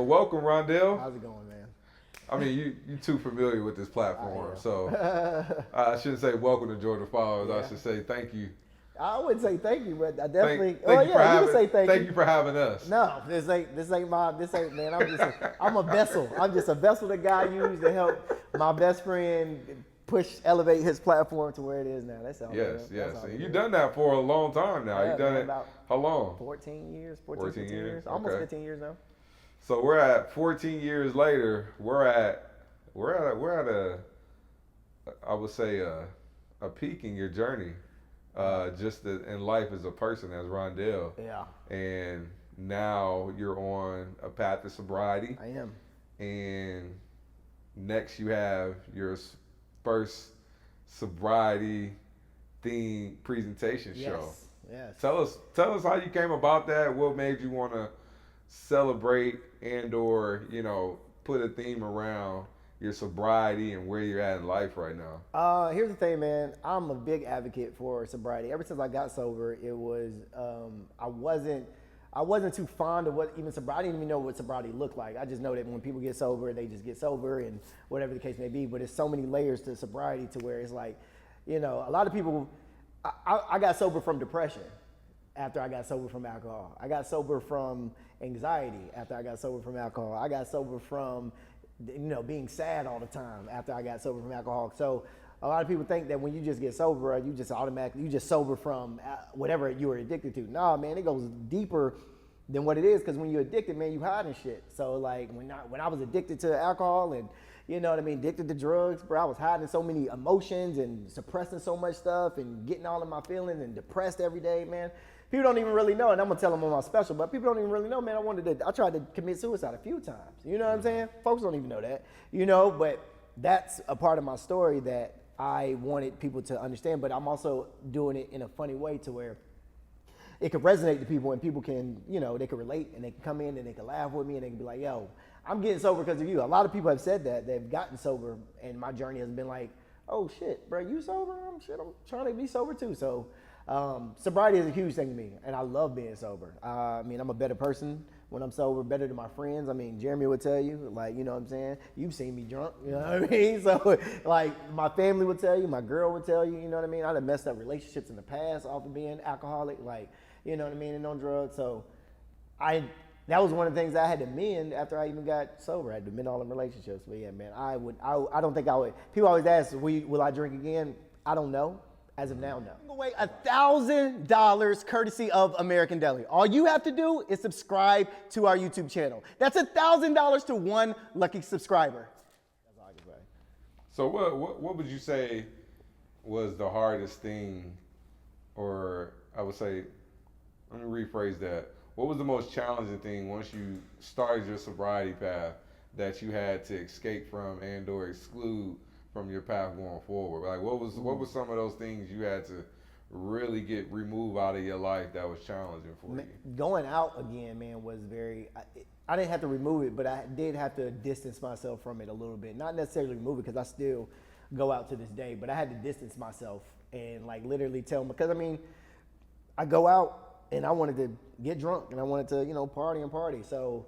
Well, welcome, Ronndell. How's it going, man? I mean, you too familiar with this platform, so I shouldn't say welcome to Georgia Followers. Yeah. I should say thank you. I wouldn't say thank you, but I definitely. Thank you for having. You can say thank you for having us. No, this ain't man. I'm a vessel. I'm just a vessel that God used to help my best friend elevate his platform to where it is now. That's all. Yes. And you've done that for a long time now. You've done it about how long? 14 years, 15 years, Okay. almost 15 years now. So we're at 14 years later. We're at a I would say a peak in your journey, just in life as a person, as Ronndell. Yeah. And now you're on a path to sobriety. I am. And next you have your first sobriety theme presentation show. Yes. Tell us how you came about that. What made you want to celebrate and/or put a theme around your sobriety and where you're at in life right now? Here's the thing, man. I'm a big advocate for sobriety. Ever since I got sober, it was I wasn't too fond of what even sobriety. I didn't even know what sobriety looked like. I just know that when people get sober, they just get sober and whatever the case may be. But there's so many layers to sobriety to where it's like, a lot of people. I got sober from depression after I got sober from alcohol. I got sober from anxiety after I got sober from alcohol. I got sober from being sad all the time after I got sober from alcohol. So a lot of people think that when you just get sober, you just sober from whatever you were addicted to. No, man, it goes deeper than what it is, because when you're addicted, man, you hiding shit. So like when I was addicted to alcohol and addicted to drugs, bro, I was hiding so many emotions and suppressing so much stuff and getting all of my feelings and depressed every day, man. People don't even really know, and I'm gonna tell them on my special, but people don't even really know, man. I tried to commit suicide a few times. You know what I'm saying? Folks don't even know that, but that's a part of my story that I wanted people to understand, but I'm also doing it in a funny way to where it can resonate to people, and people can, they can relate, and they can come in and they can laugh with me, and they can be like, yo, I'm getting sober because of you. A lot of people have said that. They've gotten sober, and my journey has been like, oh shit, bro, you sober? I'm trying to be sober too. So sobriety is a huge thing to me, and I love being sober. I'm a better person when I'm sober, better than my friends. Jeremy would tell you, like, you know what I'm saying? You've seen me drunk, you know what I mean? So, like, my family would tell you, my girl would tell you, you know what I mean? I done messed up relationships in the past off of being alcoholic, like, you know what I mean, and on drugs. So, that was one of the things I had to mend after I even got sober. I had to mend all them relationships. But yeah, man, I don't think I would. People always ask, will I drink again? I don't know. As of now, no. Away $1,000 courtesy of American Deli. All you have to do is subscribe to our YouTube channel. That's $1,000 to one lucky subscriber. That's all I can say. So what would you say was the hardest thing, or I would say, let me rephrase that. What was the most challenging thing once you started your sobriety path that you had to escape from and/or exclude from your path going forward? Like, what was some of those things you had to really get removed out of your life that was challenging for you? Going out again, man, was very. I didn't have to remove it, but I did have to distance myself from it a little bit. Not necessarily remove it, because I still go out to this day, but I had to distance myself and like literally tell them, because I go out and I wanted to get drunk and I wanted to party. So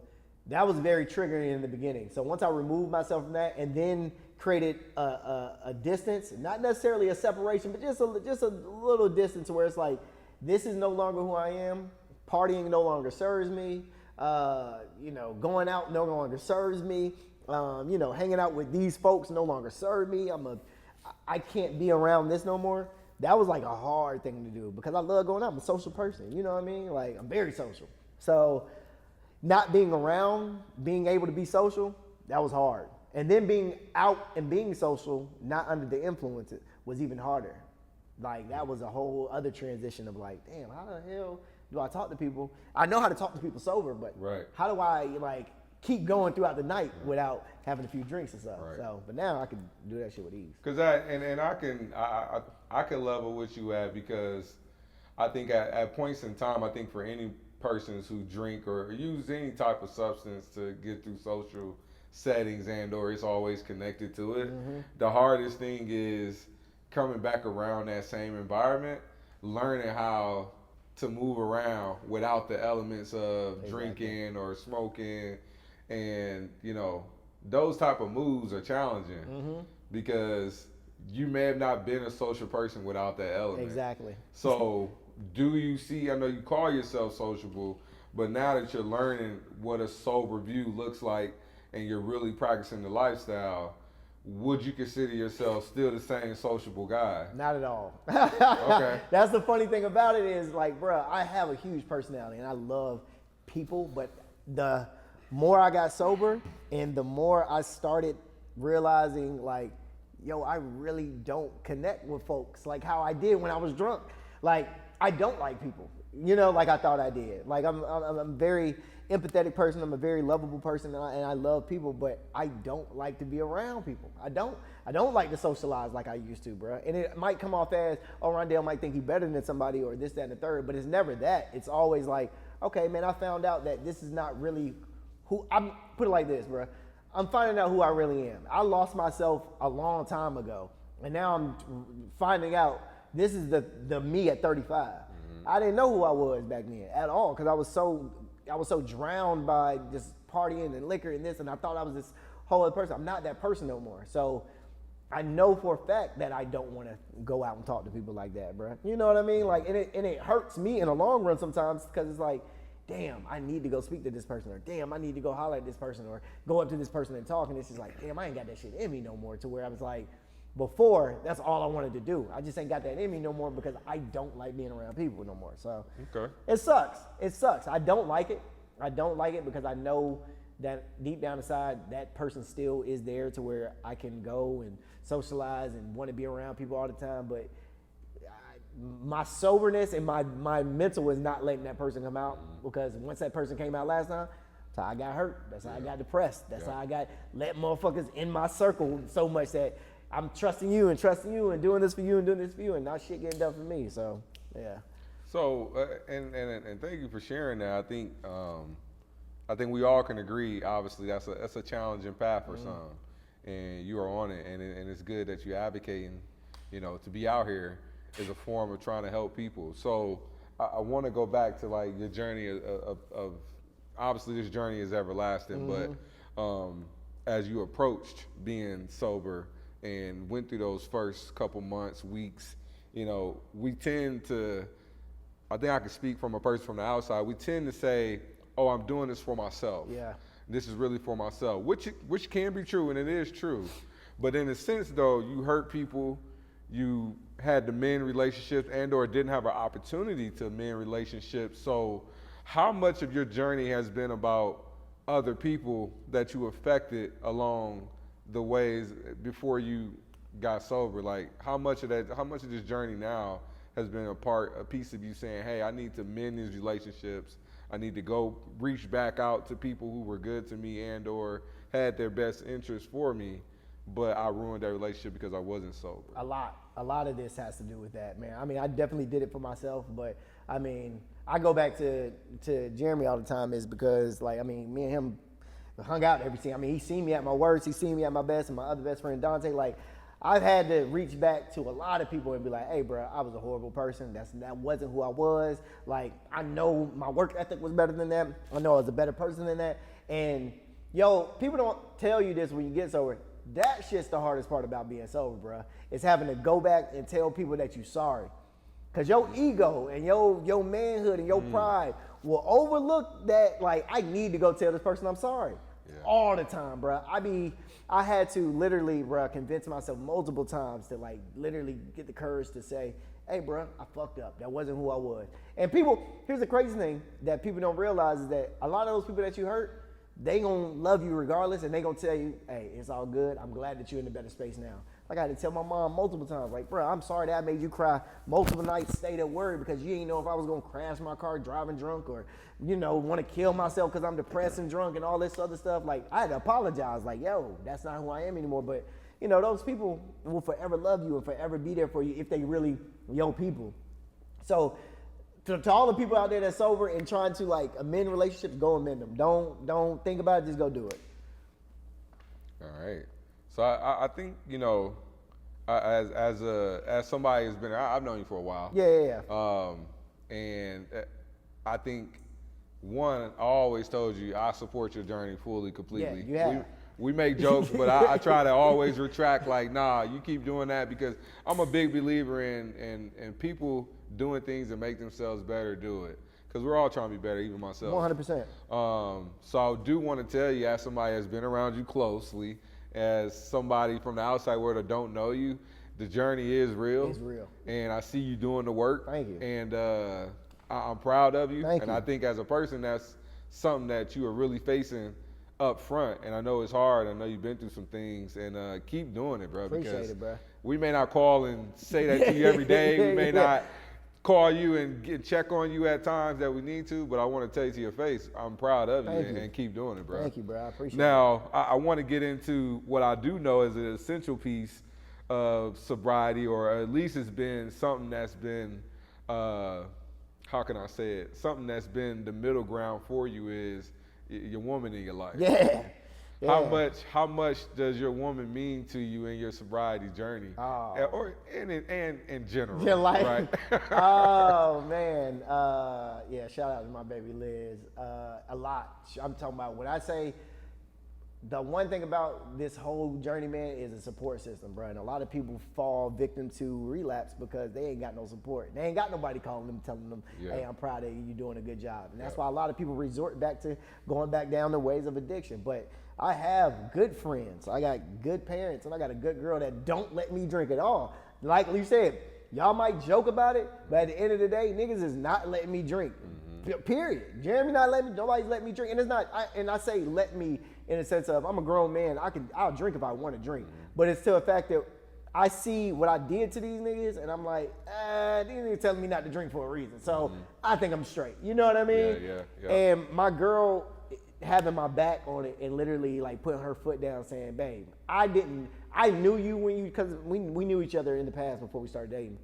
that was very triggering in the beginning. So once I removed myself from that and then created a distance, not necessarily a separation, but just a little distance where it's like, this is no longer who I am. Partying no longer serves me. Going out no longer serves me. Hanging out with these folks no longer serve me. I can't be around this no more. That was like a hard thing to do, because I love going out. I'm a social person. You know what I mean? Like, I'm very social. So not being around, being able to be social, that was hard. And then being out and being social, not under the influence, was even harder. Like, that was a whole other transition of like, damn, how the hell do I talk to people? I know how to talk to people sober, but how do I keep going throughout the night without having a few drinks and stuff? Right. So, but now I can do that shit with ease. Cause I can level with you at, because I think at points in time, I think for any persons who drink or use any type of substance to get through social settings and/or it's always connected to it. Mm-hmm. The hardest thing is coming back around that same environment, learning how to move around without the elements of drinking or smoking And, those type of moves are challenging because you may have not been a social person without that element. Exactly. So, do you see, I know you call yourself sociable, but now that you're learning what a sober view looks like and you're really practicing the lifestyle, would you consider yourself still the same sociable guy? Not at all. Okay. That's the funny thing about it is, like, bro, I have a huge personality and I love people, but the more I got sober and the more I started realizing, like, yo, I really don't connect with folks like how I did when I was drunk. Like, I don't like people, like I thought I did. Like, I'm a very empathetic person. I'm a very lovable person, and I love people, but I don't like to be around people. I don't like to socialize like I used to, bro. And it might come off as, oh, Ronndell might think he's better than somebody or this, that, and the third, but it's never that. It's always like, okay, man, I found out that this is not really who I'm. Put it like this, bro. I'm finding out who I really am. I lost myself a long time ago, and now I'm finding out this is the me at 35. I didn't know who I was back then at all because I was so drowned by just partying and liquor and this, and I thought I was this whole other person. I'm not that person no more. So I know for a fact that I don't want to go out and talk to people like that, bro. You know what I mean? Like, and it hurts me in the long run sometimes because it's like, damn, I need to go speak to this person, or damn, I need to go holler at this person, or go up to this person and talk, and it's just like, damn, I ain't got that shit in me no more. To where I was like, before, that's all I wanted to do. I just ain't got that in me no more because I don't like being around people no more. So Okay. It sucks. It sucks. I don't like it. I don't like it because I know that deep down inside, that person still is there to where I can go and socialize and want to be around people all the time. But my soberness and my mental is not letting that person come out, because once that person came out last time, that's how I got hurt. That's how I got depressed. That's how I got let motherfuckers in my circle so much that I'm trusting you and doing this for you and doing this for you, and not shit getting done for me. So, yeah. So, and thank you for sharing that. I think we all can agree. Obviously, that's a challenging path for some, and you are on it. And it's good that you're advocating. To be out here is a form of trying to help people. So, I want to go back to like your journey of obviously this journey is everlasting, but as you approached being sober and went through those first couple months, weeks, we tend to, I think I can speak from a person from the outside, we tend to say, oh, I'm doing this for myself. Yeah. This is really for myself, which can be true, and it is true. But in a sense, though, you hurt people, you had the men relationships and or didn't have an opportunity to men relationships. So how much of your journey has been about other people that you affected along the ways before you got sober? Like, how much of this journey now has been a piece of you saying, hey, I need to mend these relationships. I need to go reach back out to people who were good to me and or had their best interest for me, but I ruined that relationship because I wasn't sober. A lot of this has to do with that, man. I mean, I definitely did it for myself, but I mean, I go back to Jeremy all the time is because, like, I mean, me and him hung out every time. I mean, he's seen me at my worst, he's seen me at my best, and my other best friend, Dante. Like, I've had to reach back to a lot of people and be like, hey, bro, I was a horrible person. That wasn't who I was. Like, I know my work ethic was better than that. I know I was a better person than that. And, yo, people don't tell you this when you get sober. That shit's the hardest part about being sober, bro. It's having to go back and tell people that you're sorry. Because your ego and your manhood and your pride will overlook that, like, I need to go tell this person I'm sorry. All the time, bro. I had to literally, bro, convince myself multiple times to, like, literally get the courage to say, hey, bro, I fucked up. That wasn't who I was. And people, here's the crazy thing that people don't realize is that a lot of those people that you hurt, they gonna love you regardless, and they gonna tell you, hey, it's all good. I'm glad that you're in a better space now. Like, I had to tell my mom multiple times, like, bro, I'm sorry that I made you cry multiple nights, stayed at work because you didn't know if I was gonna crash my car driving drunk or, want to kill myself because I'm depressed and drunk and all this other stuff. Like, I had to apologize, like, yo, that's not who I am anymore. But, those people will forever love you and forever be there for you if they really your people. So, to all the people out there that's sober and trying to, like, amend relationships, go amend them. Don't think about it, just go do it. All right. So I think, as somebody who's I've known you for a while. Yeah. And I think one, I always told you I support your journey fully, completely. Yeah, you have. We make jokes, but I try to always retract, like, nah, you keep doing that, because I'm a big believer in people doing things to make themselves better, do it. Because we're all trying to be better, even myself. 100%. So I do want to tell you, as somebody that's been around you closely, as somebody from the outside world that don't know you, the journey is real. It's real. And I see you doing the work. Thank you. And I'm proud of you. Thank and you. I think as a person, that's something that you are really facing up front. And I know it's hard. I know you've been through some things. And keep doing it, bro. Appreciate because it, bro. we may not call and say that to you every day. We may not call you and check on you at times that we need to, but I want to tell you to your face, I'm proud of you, and keep doing it, bro. Thank you, bro. I appreciate it. Now, I want to get into what I do know is an essential piece of sobriety, or at least it's been something that's been, how can I say it? Something that's been the middle ground for you is your woman in your life. Yeah. How much does your woman mean to you in your sobriety journey, or in general? Your life. Right? Oh man, yeah. Shout out to my baby Liz. A lot. I'm talking about when I say the one thing about this whole journey, man, is a support system, bro. And a lot of people fall victim to relapse because they ain't got no support. They ain't got nobody calling them, telling them, hey, I'm proud of you, you're doing a good job. And that's why a lot of people resort back to going back down the ways of addiction. But I have good friends, I got good parents, and I got a good girl that don't let me drink at all. Like you said, y'all might joke about it, but at the end of the day, niggas is not letting me drink. Period. Jeremy not letting me, nobody's letting me drink. And it's not, I say let me in the sense of I'm a grown man, I'll drink if I want to drink. But it's to the fact that I see what I did to these niggas, and I'm like, these niggas telling me not to drink for a reason. So I think I'm straight. You know what I mean? Yeah. And my girl having my back on it and literally like putting her foot down saying, babe, I knew you because we knew each other in the past before we started dating.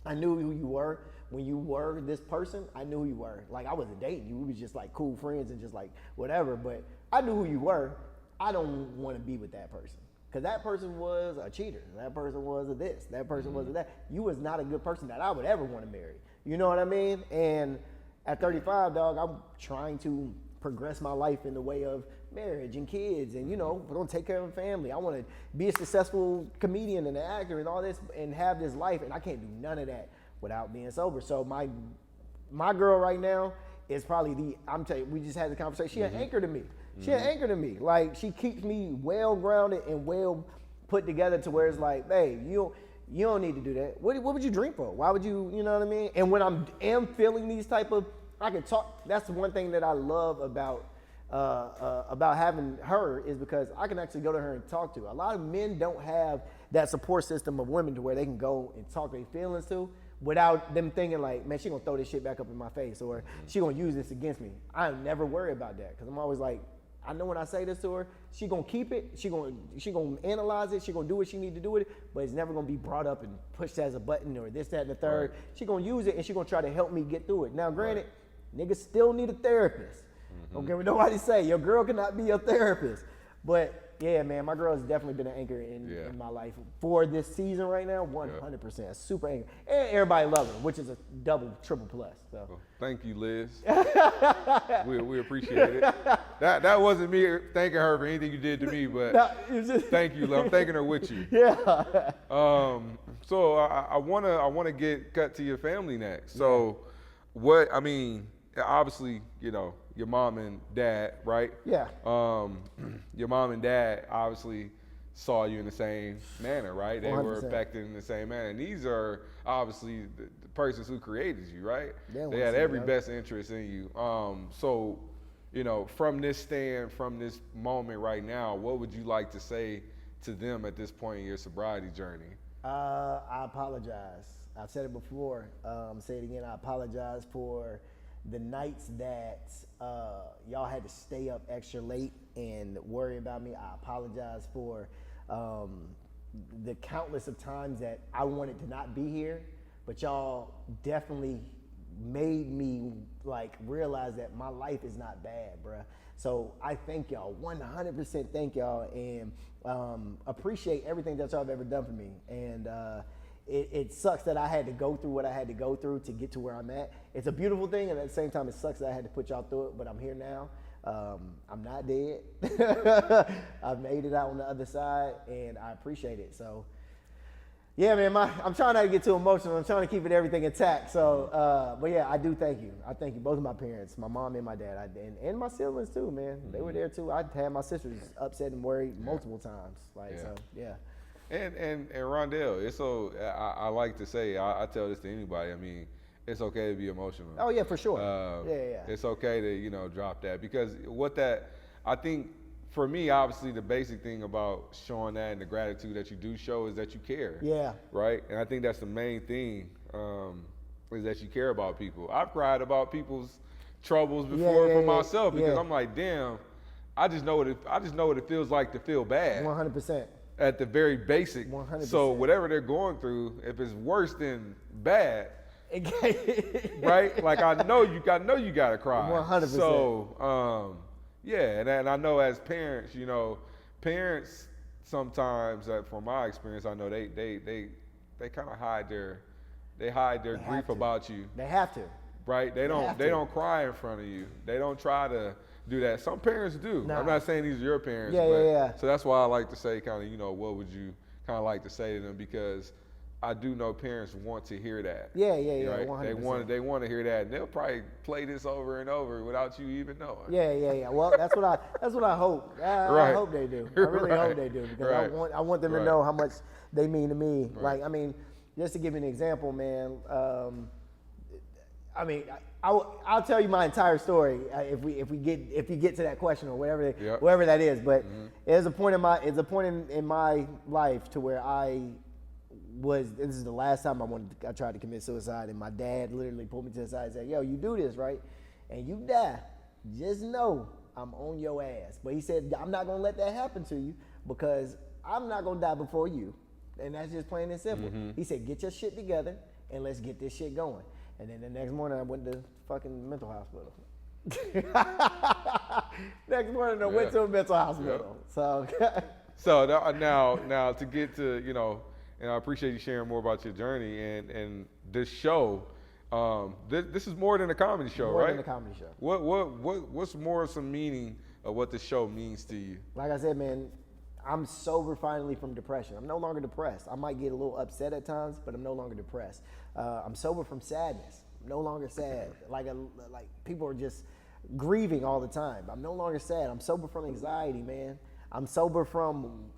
I knew who you were. When you were this person, I knew who you were. Like, I wasn't dating you. We was just like cool friends and just like whatever. But I knew who you were. I don't want to be with that person. Because that person was a cheater. That person was a this. That person was a that. You was not a good person that I would ever want to marry. You know what I mean? And at 35, dog, I'm trying to progress my life in the way of marriage and kids, and we're gonna take care of a family. I want to be a successful comedian and an actor and all this and have this life, and I can't do none of that without being sober. So my girl right now is probably I'm telling you, we just had the conversation. She an anchor to me. She an anchor to me. Like, she keeps me well grounded and well put together to where it's like, babe, you don't need to do that. What would you drink for? Why would you? You know what I mean? And when am feeling these type of, I can talk. That's the one thing that I love about having her, is because I can actually go to her and talk to her. A lot of men don't have that support system of women to where they can go and talk their feelings to without them thinking like, man, she gonna throw this shit back up in my face, or she gonna use this against me. I never worry about that, because I'm always like, I know when I say this to her, she gonna keep it, she gonna analyze it, she gonna do what she need to do with it, but it's never gonna be brought up and pushed as a button or this, that, and the third. Right. She gonna use it and she gonna try to help me get through it. Now, granted, niggas still need a therapist. Don't care what nobody say. Your girl cannot be your therapist. But yeah, man, my girl has definitely been an anchor in my life for this season right now. 100%, a super anchor, and everybody loves her, which is a double, triple plus. So. Well, thank you, Liz. we appreciate it. That wasn't me thanking her for anything you did to me, but thank you, love. I'm thanking her with you. Yeah. So I wanna get cut to your family next. So what I mean, obviously, your mom and dad, right? Yeah. Your mom and dad obviously saw you in the same manner, right? They 100%. were affected in the same manner. And these are obviously the persons who created you, right? They had every best interest in you. So, from this stand, from this moment right now, what would you like to say to them at this point in your sobriety journey? I apologize. I've said it before. Say it again. I apologize for the nights that y'all had to stay up extra late and worry about me. I apologize for the countless of times that I wanted to not be here, but y'all definitely made me like realize that my life is not bad, bruh. So I thank y'all, 100% thank y'all, and appreciate everything that y'all have ever done for me. And it sucks that I had to go through what I had to go through to get to where I'm at. It's a beautiful thing, and at the same time, it sucks that I had to put y'all through it, but I'm here now. I'm not dead. I've made it out on the other side, and I appreciate it. So, yeah, man, I'm trying not to get too emotional. I'm trying to keep everything intact. So, but yeah, I do thank you. I thank you, both of my parents, my mom and my dad, and my siblings too, man. They were there too. I had my sisters upset and worried multiple times. So, yeah. And Ronndell, it's so I like to say, I tell this to anybody. I mean, it's okay to be emotional. Oh yeah, for sure. It's okay to drop that, because I think for me, obviously the basic thing about showing that and the gratitude that you do show is that you care. Yeah. Right. And I think that's the main thing, is that you care about people. I've cried about people's troubles before for myself, because I'm like, damn, I just know what it feels like to feel bad. 100%. At the very basic. 100%. So whatever they're going through, if it's worse than bad, right? Like I know you gotta cry. 100%. So and I know as parents, parents sometimes, from my experience, I know they kind of hide their grief about you. They have to. Right? They don't cry in front of you. They don't try to do that. Some parents do. Nah. I'm not saying these are your parents. So that's why I like to say kind of, what would you kind of like to say to them, because I do know parents want to hear that. Yeah, right? 100%. They want to hear that, and they'll probably play this over and over without you even knowing. Yeah. Well, that's what I hope. I hope they do. I really hope they do, because I want them to know how much they mean to me. Right. Like, I mean, just to give you an example, man. I mean, I'll tell you my entire story if you get to that question or whatever that is. But there's a point in my life to where this is the last time I tried to commit suicide, and my dad literally pulled me to the side and said, "Yo, you do this, right? And you die, just know I'm on your ass." But he said, "I'm not gonna let that happen to you, because I'm not gonna die before you." And that's just plain and simple. He said, "Get your shit together and let's get this shit going." And then the next morning I went to fucking mental hospital. Next morning I went to a mental hospital. So now to get to, and I appreciate you sharing more about your journey and this show. This is more than a comedy show, right? More than a comedy show. What's more some meaning of what the show means to you? Like I said, man, I'm sober finally from depression. I'm no longer depressed. I might get a little upset at times, but I'm no longer depressed. I'm sober from sadness. I'm no longer sad. Like people are just grieving all the time. I'm no longer sad. I'm sober from anxiety, man. I'm sober from,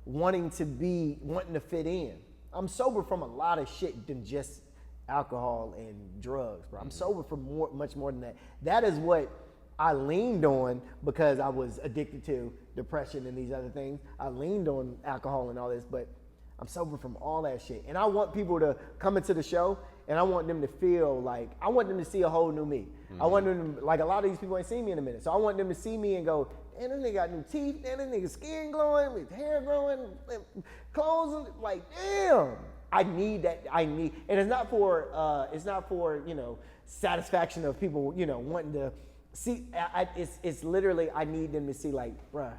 wanting to fit in. I'm sober from a lot of shit than just alcohol and drugs, bro. I'm sober from much more than that. That is what I leaned on, because I was addicted to depression and these other things. I leaned on alcohol and all this, but I'm sober from all that shit. And I want people to come into the show, and I want them to feel like, I want them to see a whole new me. I want them to, like, a lot of these people ain't seen me in a minute. So I want them to see me and go, "Man, this nigga got new teeth, man, this nigga skin glowing, his hair growing, clothes, like, damn. I need that. And it's not for, satisfaction of people, wanting to see. It's literally, I need them to see, like, bruh,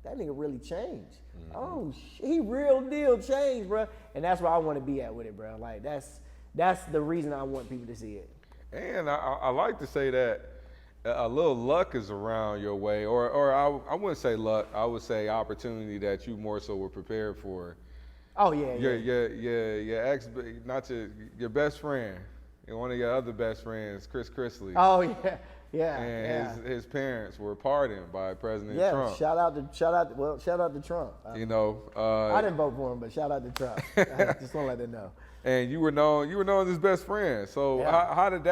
that nigga really changed. Oh, he real deal changed, bruh. And that's where I want to be at with it, bruh. Like, that's the reason I want people to see it. And I like to say that a little luck is around your way, or I wouldn't say luck. I would say opportunity that you more so were prepared for. Oh yeah. Your ex, not your best friend, and one of your other best friends, Chrisley. Oh yeah. And his parents were pardoned by President Trump. Shout out to Trump. I didn't vote for him, but shout out to Trump. I just want to let them know. And you were known as his best friend. So how did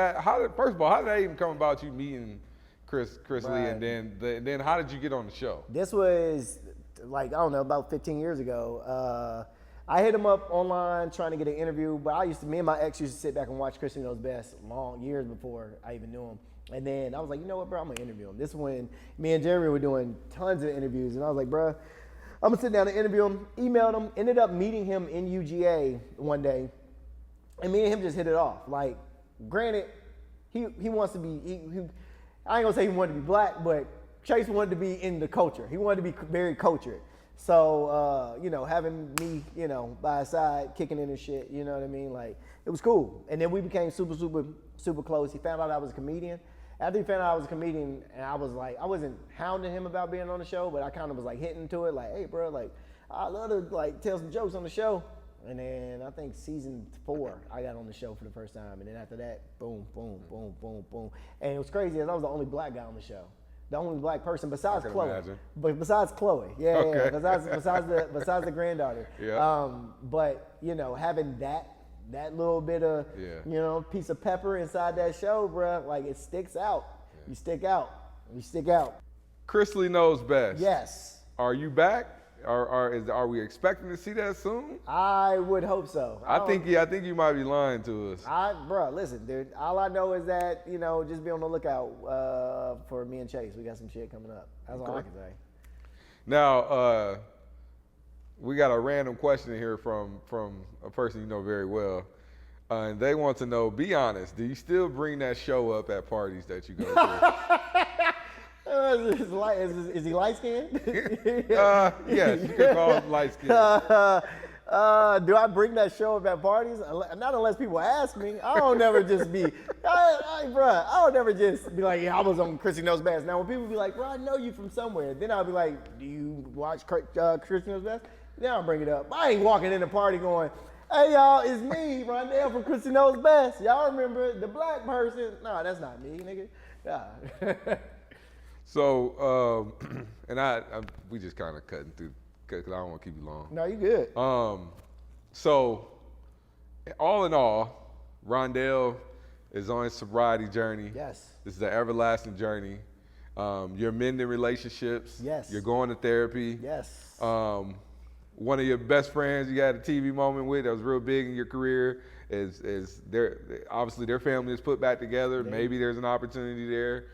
first of all, how did that even come about, you meeting Chrisley, right. and then how did you get on the show? This was like, I don't know, about 15 years ago. I hit him up online trying to get an interview, but me and my ex used to sit back and watch Chrisley Knows Best long years before I even knew him. And then I was like, you know what, bro, I'm gonna interview him. This is when me and Jeremy were doing tons of interviews, and I was like, bro, I'm gonna sit down and interview him. Emailed him, ended up meeting him in UGA one day, and me and him just hit it off. Like, granted, he wants to be, I ain't gonna say he wanted to be black, but Chase wanted to be in the culture. He wanted to be very cultured. So, having me, by his side, kicking in and shit, you know what I mean? Like, it was cool. And then we became super, super, super close. He found out I was a comedian. After he found out I was a comedian, and I was like, I wasn't hounding him about being on the show, but I kind of was like hitting to it, like, hey, bro, like, I love to like tell some jokes on the show. And then I think season 4, I got on the show for the first time. And then after that, boom, boom, boom, boom, boom. And it was crazy, as I was the only black guy on the show. The only black person besides Chloe. Imagine. But besides Chloe. Yeah, Okay. besides the granddaughter. Yeah. But, having that little bit of, piece of pepper inside that show, bro, like it sticks out. Yeah. You stick out. You stick out. Chrisley Knows best. Yes. Are you back? Are we expecting to see that soon? I would hope so. I think you might be lying to us. Bro, listen, dude. All I know is that just be on the lookout for me and Chase. We got some shit coming up. That's all I can say. Now, we got a random question here from a person you know very well, and they want to know. Be honest. Do you still bring that show up at parties that you go to? Is he light skinned? Yes, you can call him light skinned. Do I bring that show up at parties? Not unless people ask me. I don't never just be, I don't never just be like, yeah, I was on Chrisley Knows Best. Now when people be like, bro, I know you from somewhere, then I'll be like, do you watch Chrisley Knows Best? Then I'll bring it up. I ain't walking in the party going, hey y'all, it's me, Ronndell from Chrisley Knows Best. Y'all remember the black person? No, that's not me, nigga. Nah. So, and we just kind of cutting through because I don't want to keep you long. No, you good. So, all in all, Ronndell is on his sobriety journey. Yes. This is an everlasting journey. You're mending relationships. Yes. You're going to therapy. Yes. One of your best friends you had a TV moment with that was real big in your career is obviously their family is put back together. Yeah. Maybe there's an opportunity there.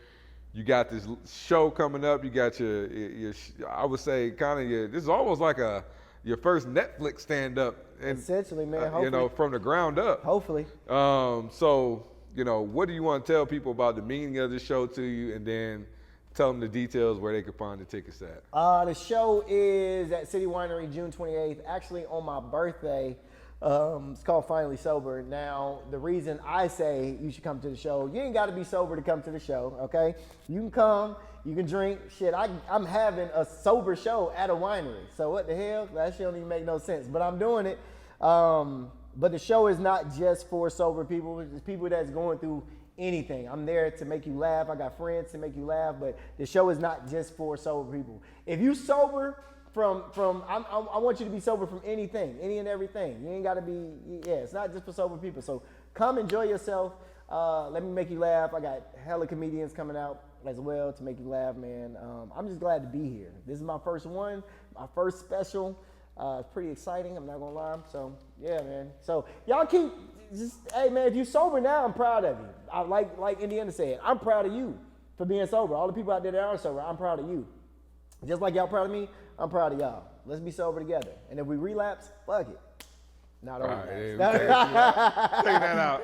You got this show coming up. You got your I would say this is almost like your first Netflix stand-up. Essentially, man. Hopefully. From the ground up. Hopefully. So, what do you want to tell people about the meaning of the show to you, and then tell them the details where they can find the tickets at. The show is at City Winery June 28th, actually on my birthday. It's called Finally Sober. Now, the reason I say you should come to the show, you ain't got to be sober to come to the show, okay? You can come, you can drink. Shit, I'm having a sober show at a winery. So what the hell? That shit don't even make no sense. But I'm doing it. But the show is not just for sober people. It's people that's going through anything. I'm there to make you laugh. I got friends to make you laugh. But the show is not just for sober people. If you sober, I want you to be sober from anything, any and everything. You ain't got to be, it's not just for sober people. So come enjoy yourself. Let me make you laugh. I got hella comedians coming out as well to make you laugh, man. I'm just glad to be here. This is my first one, my first special. It's pretty exciting, I'm not gonna lie. So yeah, man. So y'all keep hey man, if you sober now, I'm proud of you. I like Indiana said, I'm proud of you for being sober. All the people out there that are sober, I'm proud of you. Just like y'all proud of me, I'm proud of y'all. Let's be sober together. And if we relapse, fuck it. Not all right. Take that out.